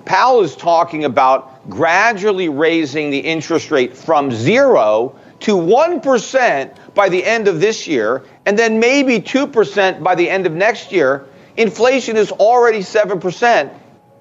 Powell is talking about gradually raising the interest rate from 0 to 1% by the end of this year, and then maybe 2% by the end of next year. Inflation is already 7%,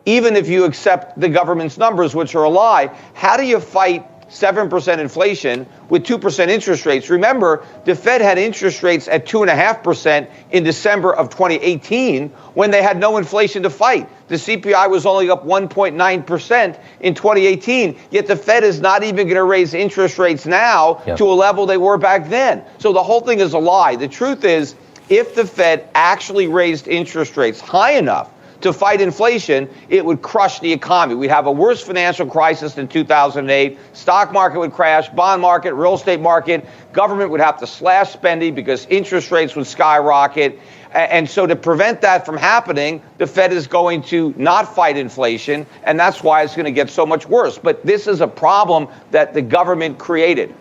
even if you accept the government's numbers, which are a lie. How do you fight 7% inflation with 2% interest rates? Remember, the Fed had interest rates at 2.5% in December of 2018 when they had no inflation to fight. The CPI was only up 1.9% in 2018, yet the Fed is not even going to raise interest rates now to a level they were back then. So the whole thing is a lie. The truth is, if the Fed actually raised interest rates high enough to fight inflation, it would crush the economy. We'd have a worse financial crisis than 2008. Stock market would crash, bond market, real estate market. Government would have to slash spending because interest rates would skyrocket. And so to prevent that from happening, the Fed is going to not fight inflation, and that's why it's going to get so much worse. But this is a problem that the government created.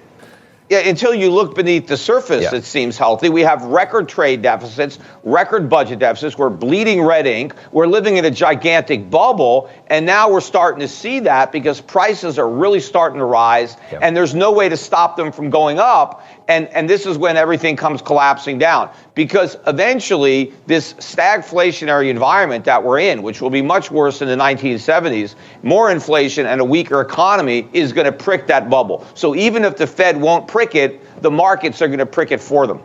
Yeah, until you look beneath the surface, it seems healthy. We have record trade deficits, record budget deficits. We're bleeding red ink. We're living in a gigantic bubble. And now we're starting to see that because prices are really starting to rise. And there's no way to stop them from going up. And this is when everything comes collapsing down. Because eventually, this stagflationary environment that we're in, which will be much worse in the 1970s, more inflation and a weaker economy is going to prick that bubble. So even if the Fed won't prick it, the markets are going to prick it for them.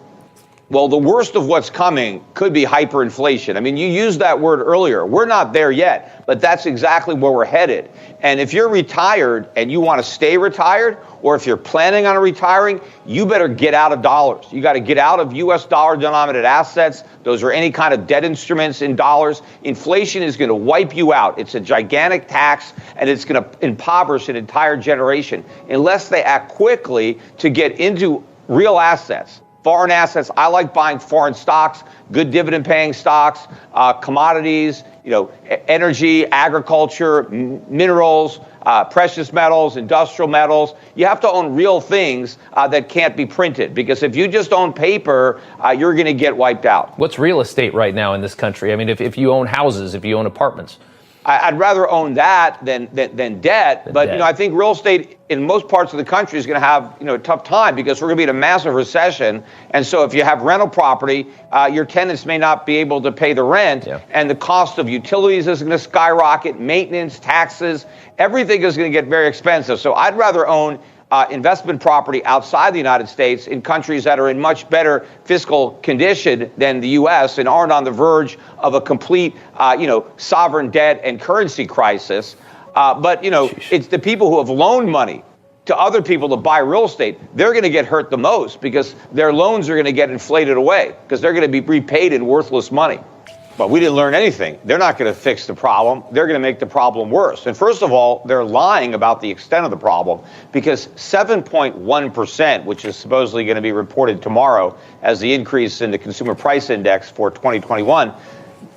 Well, the worst of what's coming could be hyperinflation. I mean, you used that word earlier. We're not there yet, but that's exactly where we're headed. And if you're retired and you want to stay retired, or if you're planning on retiring, you better get out of dollars. You got to get out of U.S. dollar-denominated assets. Those are any kind of debt instruments in dollars. Inflation is going to wipe you out. It's a gigantic tax, and it's going to impoverish an entire generation unless they act quickly to get into real assets. Foreign assets. I like buying foreign stocks, good dividend-paying stocks, commodities, energy, agriculture, minerals, precious metals, industrial metals. You have to own real things that can't be printed, because if you just own paper, you're going to get wiped out. What's real estate right now in this country? I mean, if you own houses, if you own apartments. I'd rather own that than debt. But, I think real estate in most parts of the country is going to have, a tough time because we're going to be in a massive recession. And so if you have rental property, your tenants may not be able to pay the rent. And the cost of utilities is going to skyrocket, maintenance, taxes, everything is going to get very expensive. So I'd rather own investment property outside the United States in countries that are in much better fiscal condition than the U.S. and aren't on the verge of a complete, sovereign debt and currency crisis. But it's the people who have loaned money to other people to buy real estate. They're going to get hurt the most because their loans are going to get inflated away because they're going to be repaid in worthless money. But we didn't learn anything. They're not going to fix the problem. They're going to make the problem worse. And first of all, they're lying about the extent of the problem, because 7.1%, which is supposedly going to be reported tomorrow as the increase in the consumer price index for 2021,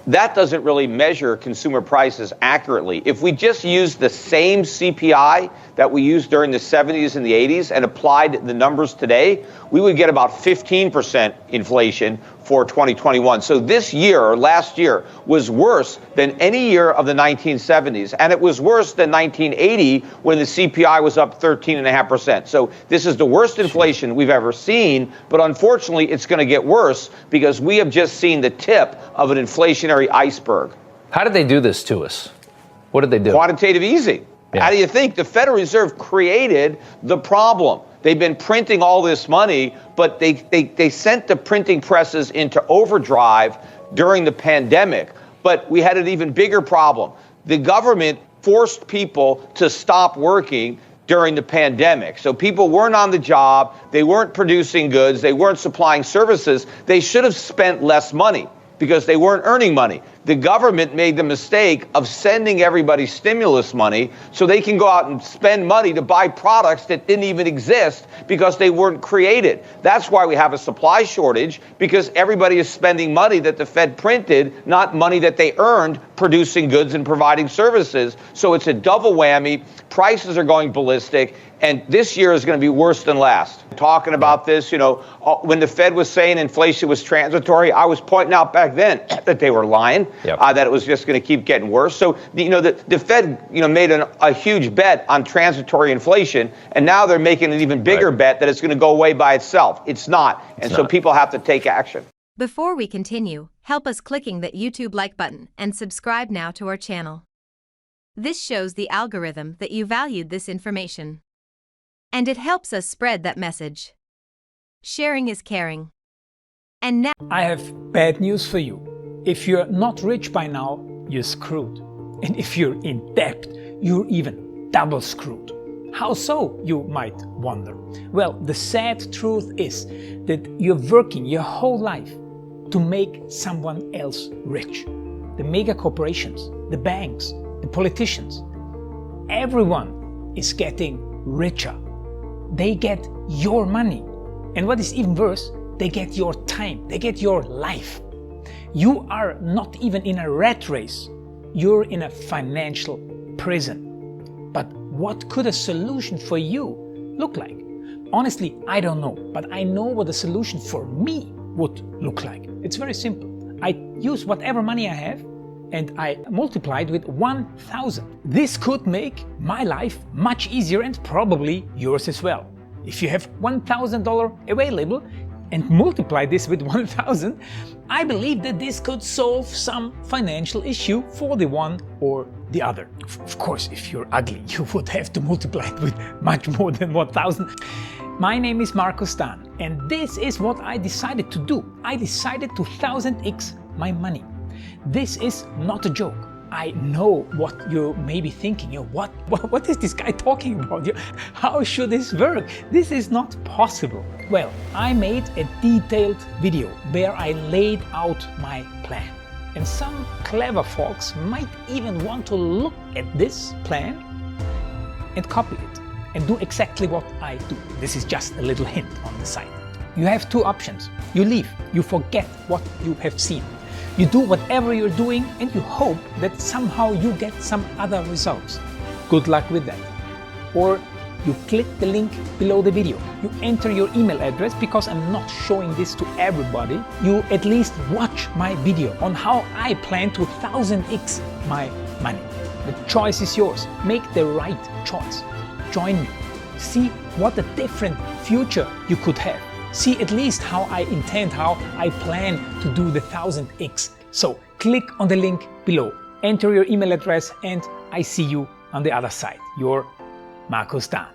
that doesn't really measure consumer prices accurately. If we just used the same CPI that we used during the 70s and the 80s and applied the numbers today, we would get about 15% inflation for 2021. So this year, or last year, was worse than any year of the 1970s. And it was worse than 1980 when the CPI was up 13.5%. So this is the worst inflation we've ever seen. But unfortunately, it's going to get worse because we have just seen the tip of an inflationary iceberg. How did they do this to us? What did they do? Quantitative easing. How do you think? The Federal Reserve created the problem. They've been printing all this money, but they sent the printing presses into overdrive during the pandemic. But we had an even bigger problem. The government forced people to stop working during the pandemic. So people weren't on the job. They weren't producing goods. They weren't supplying services. They should have spent less money because they weren't earning money. The government made the mistake of sending everybody stimulus money so they can go out and spend money to buy products that didn't even exist because they weren't created. That's why we have a supply shortage, because everybody is spending money that the Fed printed, not money that they earned producing goods and providing services. So it's a double whammy. Prices are going ballistic. And this year is going to be worse than last. Talking about this, when the Fed was saying inflation was transitory, I was pointing out back then that they were lying. that it was just going to keep getting worse. So, the Fed, made a huge bet on transitory inflation, and now they're making an even bigger bet that it's going to go away by itself. It's not. And so people have to take action. Before we continue, help us clicking that YouTube like button and subscribe now to our channel. This shows the algorithm that you valued this information. And it helps us spread that message. Sharing is caring. And now I have bad news for you. If you're not rich by now, you're screwed. And if you're in debt, you're even double screwed. How so, you might wonder? Well, the sad truth is that you're working your whole life to make someone else rich. The mega corporations, the banks, the politicians, everyone is getting richer. They get your money. And what is even worse, they get your time, they get your life. You are not even in a rat race, you're in a financial prison. But what could a solution for you look like? Honestly, I don't know, but I know what a solution for me would look like. It's very simple. I use whatever money I have and I multiply it with 1,000. This could make my life much easier and probably yours as well. If you have $1,000 available and multiply this with 1,000, I believe that this could solve some financial issue for the one or the other. Of course, if you're ugly, you would have to multiply it with much more than 1,000. My name is Markus Dahn, and this is what I decided to do. I decided to 1000x my money. This is not a joke. I know what you may be thinking. What is this guy talking about? How should this work? This is not possible. Well, I made a detailed video where I laid out my plan. And some clever folks might even want to look at this plan and copy it and do exactly what I do. This is just a little hint on the side. You have two options. You leave, you forget what you have seen. You do whatever you're doing and you hope that somehow you get some other results. Good luck with that. Or you click the link below the video. You enter your email address because I'm not showing this to everybody. You at least watch my video on how I plan to 1000x my money. The choice is yours. Make the right choice. Join me. See what a different future you could have. See at least how I plan to do the 1000x. So click on the link below, enter your email address, and I see you on the other side. Your Markus Dahn.